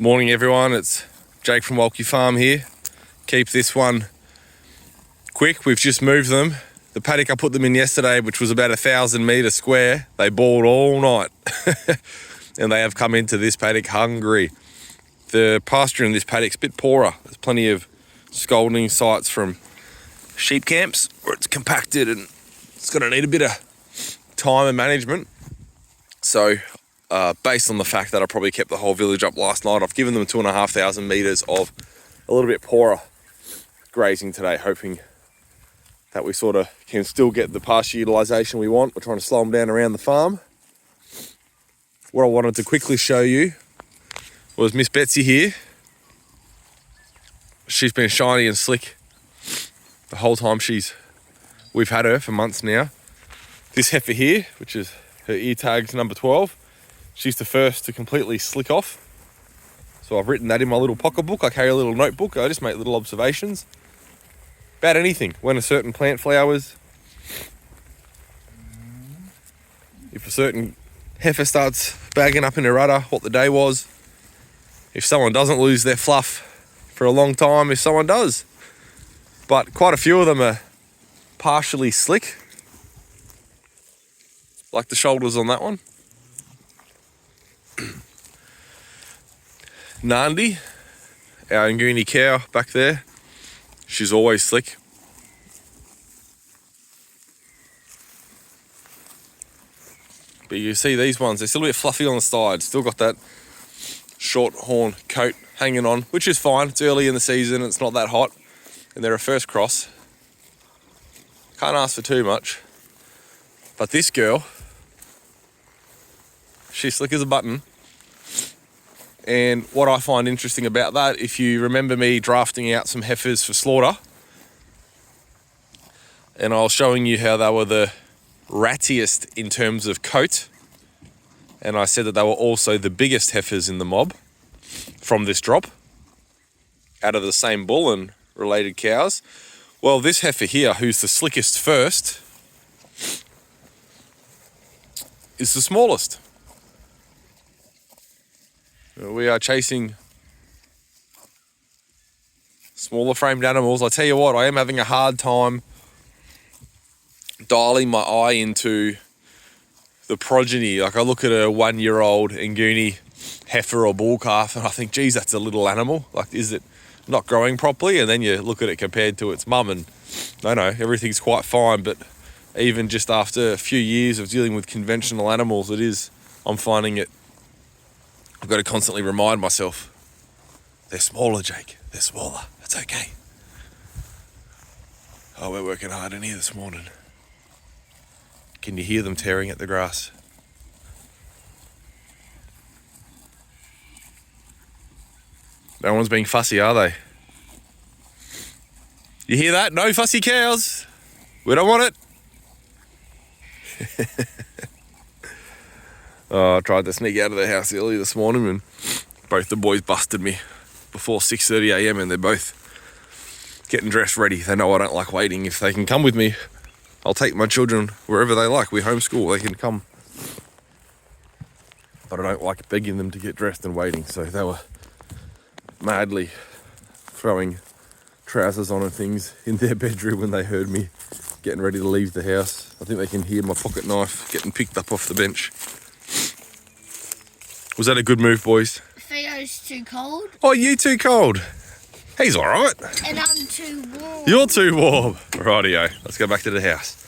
Morning everyone, it's Jake from Walkie Farm here. Keep this one quick, we've just moved them. The paddock I put them in yesterday, which was about 1,000 metres square, they bored all night. And they have come into this paddock hungry. The pasture in this paddock's a bit poorer. There's plenty of scalding sites from sheep camps where it's compacted and it's going to need a bit of time and management. So based on the fact that I probably kept the whole village up last night, I've given them 2,500 metres of a little bit poorer grazing today, hoping that we sort of can still get the pasture utilisation we want. We're trying to slow them down around the farm. What I wanted to quickly show you was Miss Betsy here. She's been shiny and slick the whole time we've had her for months now. This heifer here, which is her ear tags number 12, she's the first to completely slick off. So I've written that in my little pocketbook. I carry a little notebook. I just make little observations about anything. When a certain plant flowers, if a certain heifer starts bagging up in her udder, what the day was, if someone doesn't lose their fluff for a long time, if someone does. But quite a few of them are partially slick, like the shoulders on that one. Nandi, our Nguni cow back there, she's always slick. But you see these ones, they're still a bit fluffy on the side, still got that short horn coat hanging on, which is fine. It's early in the season, it's not that hot, and they're a first cross. Can't ask for too much. But this girl, she's slick as a button. And what I find interesting about that, if you remember me drafting out some heifers for slaughter, and I was showing you how they were the rattiest in terms of coat, and I said that they were also the biggest heifers in the mob from this drop, out of the same bull and related cows. Well, this heifer here, who's the slickest first, is the smallest. We are chasing smaller framed animals. I tell you what, I am having a hard time dialing my eye into the progeny. Like I look at a 1-year-old Nguni heifer or bull calf and I think, geez, that's a little animal. Like, is it not growing properly? And then you look at it compared to its mum and no, everything's quite fine. But even just after a few years of dealing with conventional animals, I'm finding it, I've got to constantly remind myself, they're smaller, Jake, they're smaller, it's okay. Oh, we're working hard in here this morning. Can you hear them tearing at the grass? No one's being fussy, are they? You hear that? No fussy cows. We don't want it. I tried to sneak out of the house early this morning and both the boys busted me before 6:30 a.m. and they're both getting dressed ready. They know I don't like waiting. If they can come with me, I'll take my children wherever they like. We homeschool, they can come. But I don't like begging them to get dressed and waiting. So they were madly throwing trousers on and things in their bedroom when they heard me getting ready to leave the house. I think they can hear my pocket knife getting picked up off the bench. Was that a good move, boys? Theo's too cold. Oh, you too cold? He's all right. And I'm too warm. You're too warm. Rightio. Let's go back to the house.